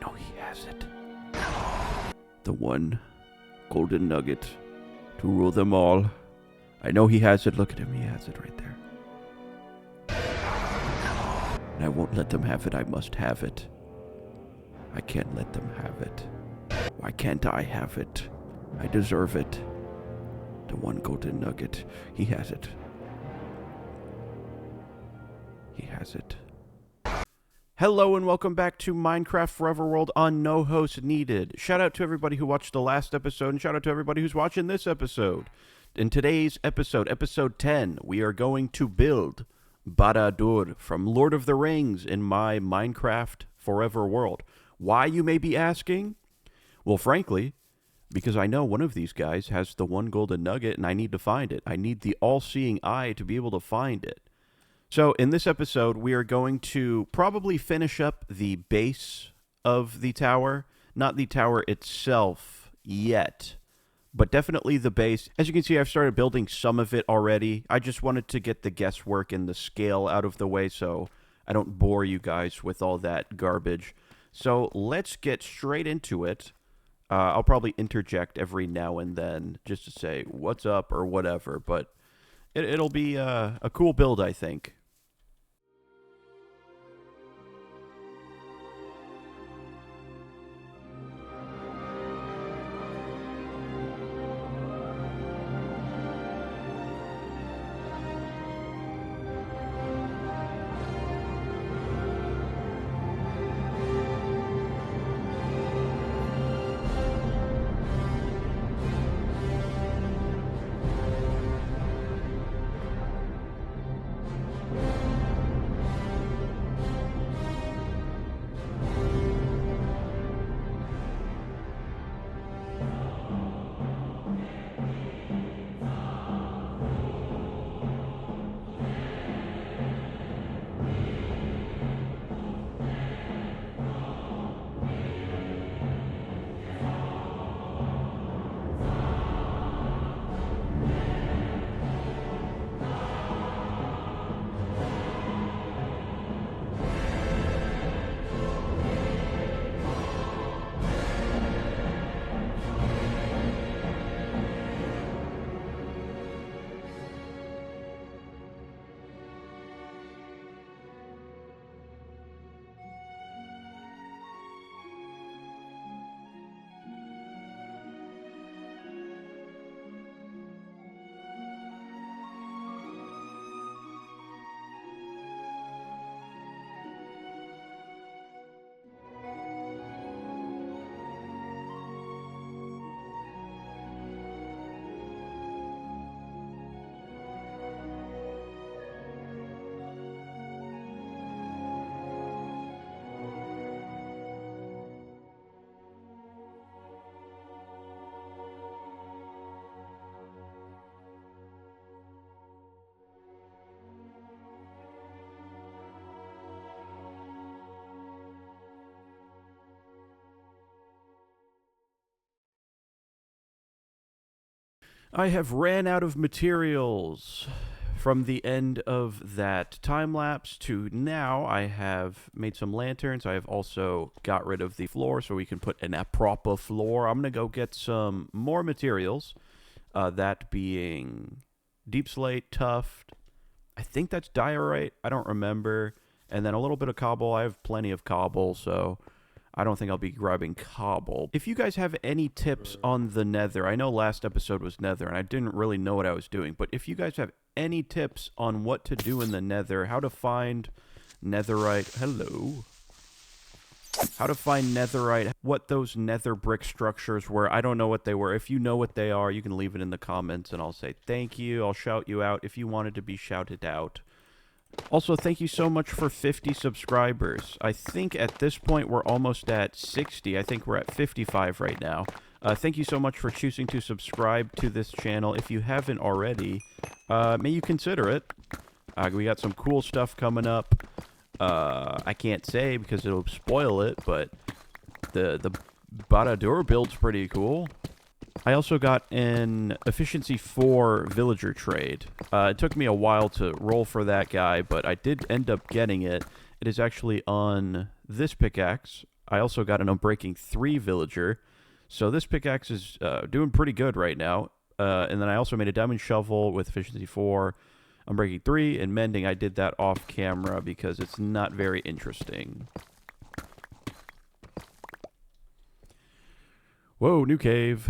know he has it. The one golden nugget to rule them all. I know he has it. Look at him. He has it right there. And I won't let them have it. I must have it. I can't let them have it. Why can't I have it? I deserve it. The one golden nugget. He has it. He has it. Hello and welcome back to Minecraft Forever World on No Host Needed. Shout out to everybody who watched the last episode and shout out to everybody who's watching this episode. In today's episode, episode 10, we are going to build Baradûr from Lord of the Rings in my Minecraft Forever World. Why, you may be asking? Well, frankly, because I know one of these guys has the one golden nugget and I need to find it. I need the all-seeing eye to be able to find it. So in this episode, we are going to probably finish up the base of the tower. Not the tower itself yet, but definitely the base. As you can see, I've started building some of it already. I just wanted to get the guesswork and the scale out of the way so I don't bore you guys with all that garbage. So let's get straight into it. I'll probably interject every now and then just to say what's up or whatever, but it'll be a cool build, I think. I have ran out of materials from the end of that time lapse to now. I have made some lanterns. I have also got rid of the floor so we can put an a proper floor. I'm going to go get some more materials, that being deep slate, tuft. I think that's diorite. I don't remember. And then a little bit of cobble. I have plenty of cobble, so I don't think I'll be grabbing cobble. If you guys have any tips on the nether, I know last episode was nether and I didn't really know what I was doing, but if you guys have any tips on what to do in the nether, how to find netherite, how to find netherite, what those nether brick structures were, I don't know what they were. If you know what they are, you can leave it in the comments and I'll say thank you. I'll shout you out if you wanted to be shouted out. Also, thank you so much for 50 subscribers. I think at this point we're almost at 60. I think we're at 55 right now. Thank you so much for choosing to subscribe to this channel. If you haven't already, may you consider it. We got some cool stuff coming up. I can't say because it'll spoil it, but the Baradûr build's pretty cool. I also got an Efficiency 4 villager trade. It took me a while to roll for that guy, but I did end up getting it. It is actually on this pickaxe. I also got an Unbreaking 3 villager. So this pickaxe is doing pretty good right now. And then I also made a diamond shovel with efficiency 4, Unbreaking 3, and mending. I did that off camera because it's not very interesting. Whoa, new cave.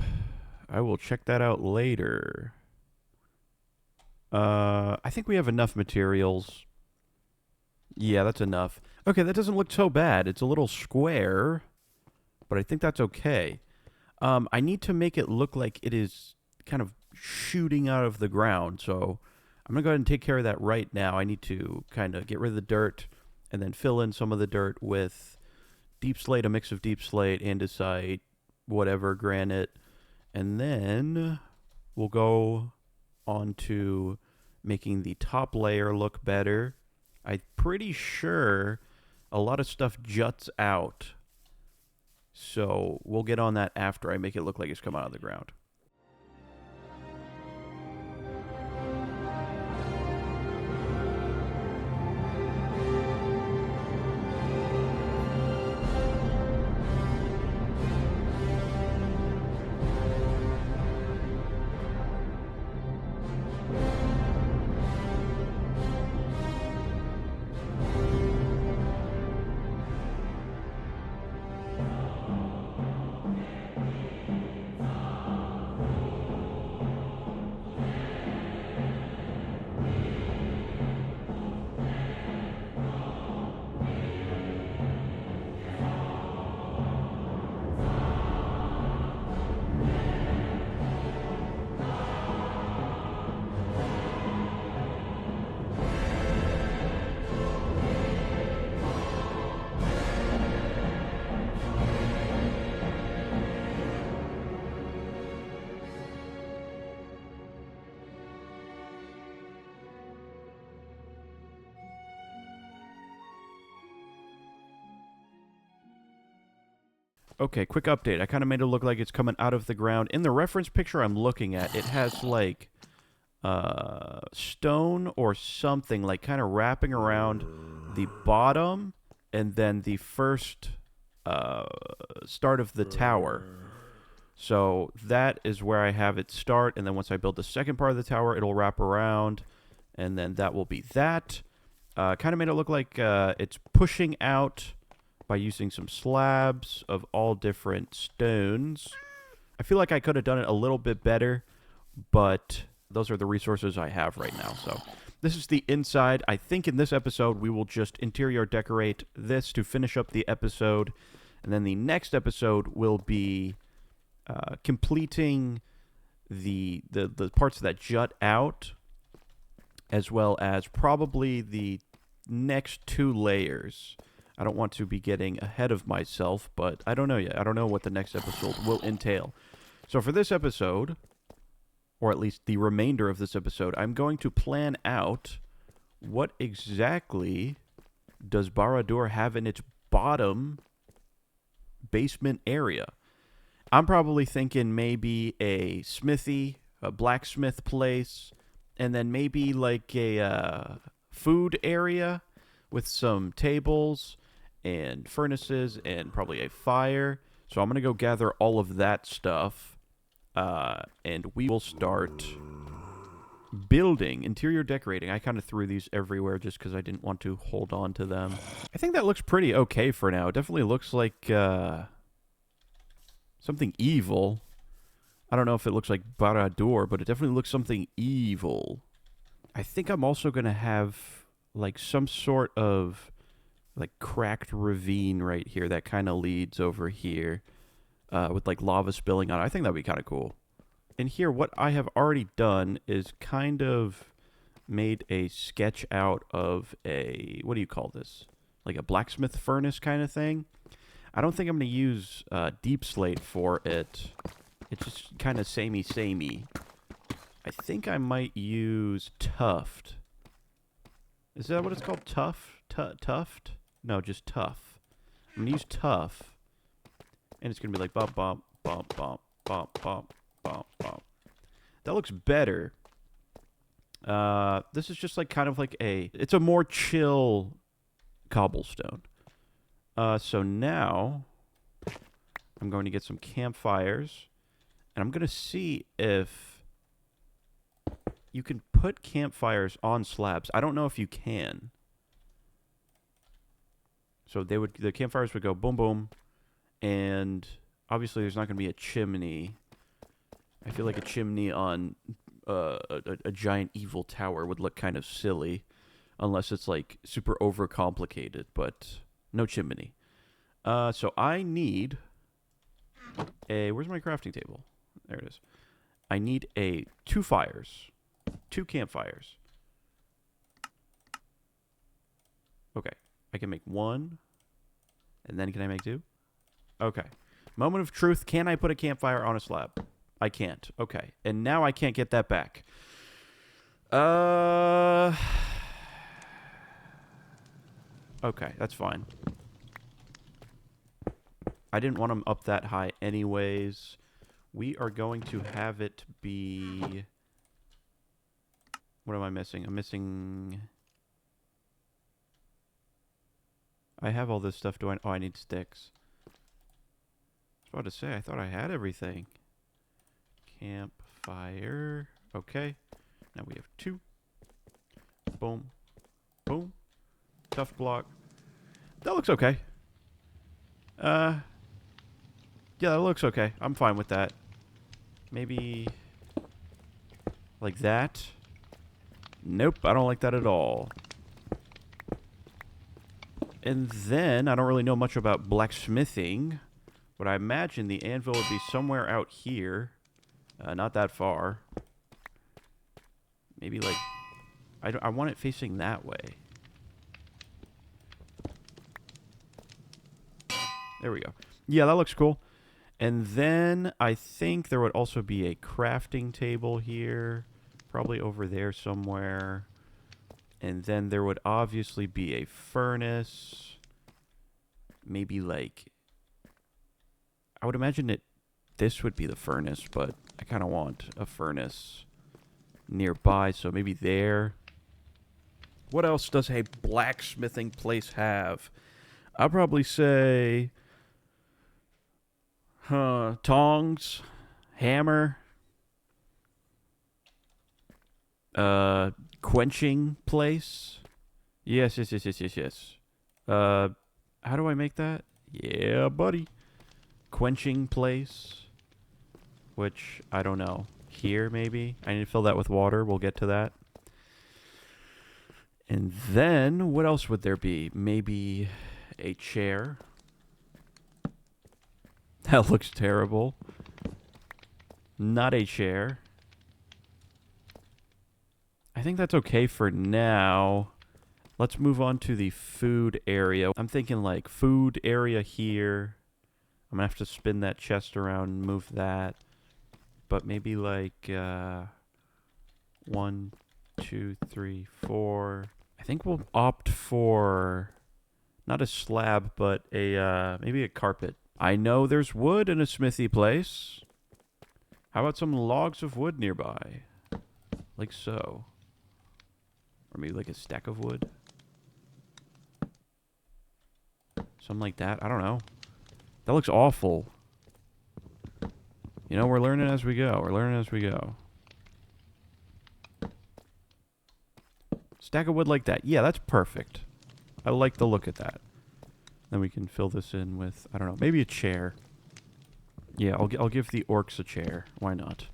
I will check that out later. I think we have enough materials. Yeah, that's enough. Okay, that doesn't look so bad. It's a little square, but I think that's okay. I need to make it look like it is kind of shooting out of the ground, so I'm going to go ahead and take care of that right now. I need to kind of get rid of the dirt and then fill in some of the dirt with deep slate, a mix of deep slate, andesite, whatever, granite, and then we'll go on to making the top layer look better. I'm pretty sure a lot of stuff juts out, so we'll get on that after I make it look like it's come out of the ground. Okay, quick update. I kind of made it look like it's coming out of the ground. In the reference picture I'm looking at, it has like stone or something like kind of wrapping around the bottom and then the first start of the tower. So that is where I have it start, and then once I build the second part of the tower, it'll wrap around, and then that will be that. Kind of made it look like it's pushing out by using some slabs of all different stones. I feel like I could have done it a little bit better, but those are the resources I have right now. So this is the inside. I think in this episode, we will just interior decorate this to finish up the episode. And then the next episode will be completing the parts that jut out, as well as probably the next 2 layers. I don't want to be getting ahead of myself, but I don't know yet. I don't know what the next episode will entail. So for this episode, or at least the remainder of this episode, I'm going to plan out what exactly does Baradûr have in its bottom basement area. I'm probably thinking maybe a smithy, a blacksmith place, and then maybe like a food area with some tables and furnaces and probably a fire. So I'm going to go gather all of that stuff, and we will start building, interior decorating. I kind of threw these everywhere just because I didn't want to hold on to them. I think that looks pretty okay for now. It definitely looks like something evil. I don't know if it looks like Baradûr, but it definitely looks something evil. I think I'm also going to have like some sort of like cracked ravine right here that kind of leads over here with like lava spilling on it. I think that'd be kind of cool. And here, what I have already done is kind of made a sketch out of a, what do you call this? Like a blacksmith furnace kind of thing. I don't think I'm going to use deep slate for it. It's just kind of samey. I think I might use tuft. Is that what it's called? Tuft? No, just tough. I'm going to use tough. And it's going to be like bump, bump, bump, bump, bump, bump, bump, bump. That looks better. This is just like kind of like it's a more chill cobblestone. So now I'm going to get some campfires. And I'm going to see if you can put campfires on slabs. I don't know if you can. So the campfires would go boom, boom. And obviously there's not going to be a chimney. I feel like a chimney on a giant evil tower would look kind of silly. Unless it's like super overcomplicated. But no chimney. So I need where's my crafting table? There it is. I need 2 fires. 2 campfires. Okay. I can make 1. And then can I make 2? Okay. Moment of truth. Can I put a campfire on a slab? I can't. Okay. And now I can't get that back. Okay, that's fine. I didn't want them up that high anyways. We are going to have it be... What am I missing? I'm missing... I have all this stuff. Oh, I need sticks. I was about to say, I thought I had everything. Campfire. Okay. Now we have 2. Boom. Boom. Tough block. That looks okay. Yeah, that looks okay. I'm fine with that. Maybe... like that. Nope, I don't like that at all. And then, I don't really know much about blacksmithing, but I imagine the anvil would be somewhere out here. Not that far. Maybe like... I want it facing that way. There we go. Yeah, that looks cool. And then I think there would also be a crafting table here. Probably over there somewhere. And then there would obviously be a furnace. Maybe like... I would imagine this would be the furnace, but I kind of want a furnace nearby, so maybe there. What else does a blacksmithing place have? I'll probably say... tongs, hammer, quenching place. Yes. How do I make that? Yeah, buddy. Quenching place. Which, I don't know. Here, maybe? I need to fill that with water. We'll get to that. And then, what else would there be? Maybe a chair. That looks terrible. Not a chair. I think that's okay for now. Let's move on to the food area. I'm thinking like food area here. I'm gonna have to spin that chest around and move that. But maybe like 1, 2, 3, 4. I think we'll opt for not a slab, but a maybe a carpet. I know there's wood in a smithy place. How about some logs of wood nearby? Like so. Or maybe like a stack of wood. Something like that. I don't know. That looks awful. You know, we're learning as we go. We're learning as we go. Stack of wood like that. Yeah, that's perfect. I like the look at that. Then we can fill this in with, I don't know, maybe a chair. Yeah, I'll give the orcs a chair. Why not?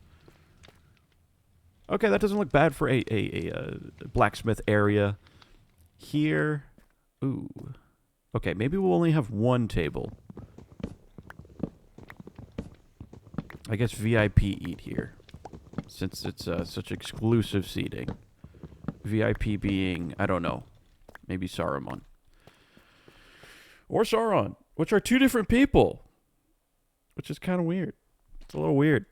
Okay, that doesn't look bad for a blacksmith area. Here. Ooh. Okay, maybe we'll only have 1 table. I guess VIP eat here. Since it's such exclusive seating. VIP being, I don't know, maybe Saruman. Or Sauron, which are 2 different people. Which is kind of weird. It's a little weird.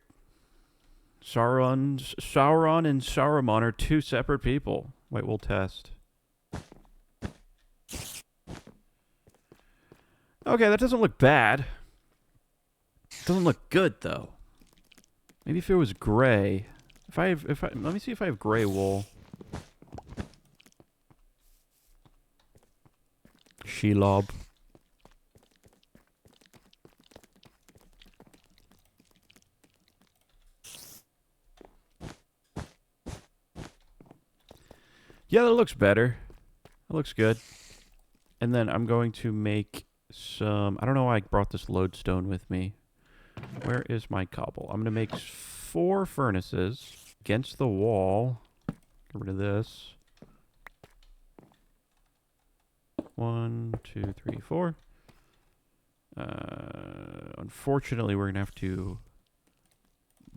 Sauron and Saruman are 2 separate people. Wait, we'll test. Okay, that doesn't look bad. Doesn't look good though. Maybe if it was gray. Let me see if I have gray wool. Shelob. Yeah, that looks better. That looks good. And then I'm going to make some... I don't know why I brought this lodestone with me. Where is my cobble? I'm going to make 4 furnaces against the wall. Get rid of this. 1, 2, 3, 4. Unfortunately, we're going to have to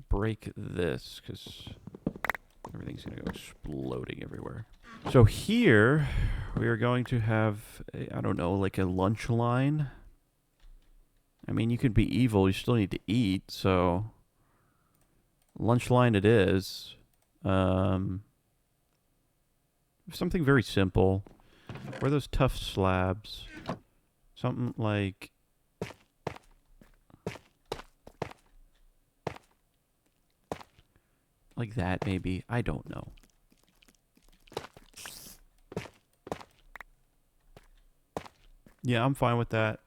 break this because everything's going to go exploding everywhere. So here, we are going to have, I don't know, like a lunch line. I mean, you could be evil, you still need to eat, so lunch line it is. Something very simple. Where are those tough slabs? Something like... like that, maybe. I don't know. Yeah, I'm fine with that.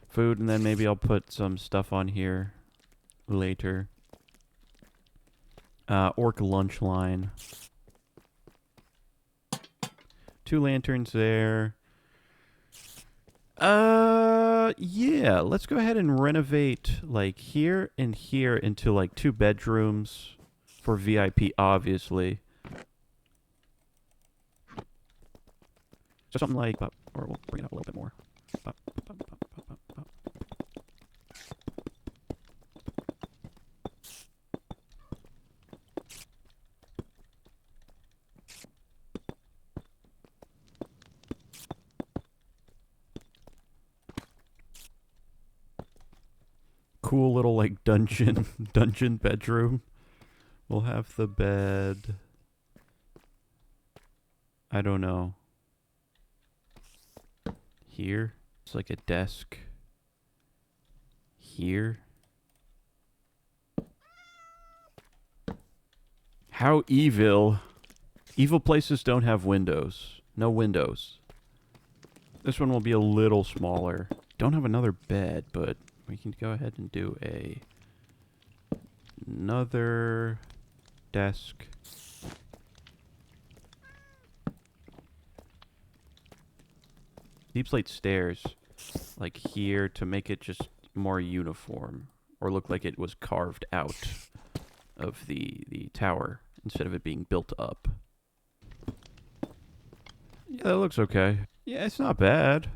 Food, and then maybe I'll put some stuff on here later. Orc lunch line. 2 lanterns there. Yeah, let's go ahead and renovate like here and here into like 2 bedrooms for VIP, obviously. So something like, or we'll bring it up a little bit more. Cool little like dungeon bedroom. We'll have the bed. I don't know. Here. It's like a desk. Here. How evil. Evil places don't have windows. No windows. This one will be a little smaller. Don't have another bed, but we can go ahead and do another desk. Deep slate stairs, like here, to make it just more uniform, or look like it was carved out of the tower instead of it being built up. Yeah, that looks okay. Yeah, it's not bad.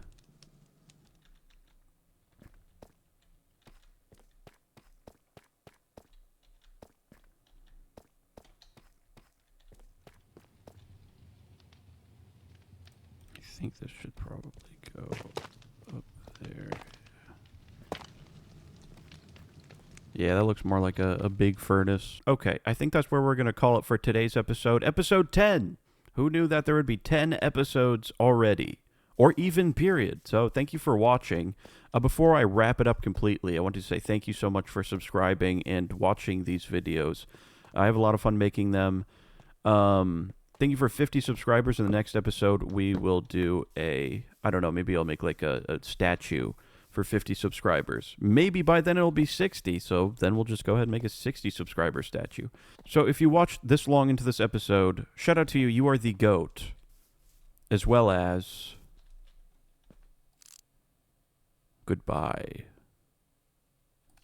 I think this should probably go up there. Yeah, that looks more like a big furnace. Okay, I think that's where we're going to call it for today's episode. Episode 10! Who knew that there would be 10 episodes already? Or even period. So thank you for watching. Before I wrap it up completely, I want to say thank you so much for subscribing and watching these videos. I have a lot of fun making them. Thank you for 50 subscribers. In the next episode, we will do I don't know, maybe I'll make like a statue for 50 subscribers. Maybe by then it'll be 60, so then we'll just go ahead and make a 60 subscriber statue. So if you watched this long into this episode, shout out to you. You are the GOAT. As well as... goodbye.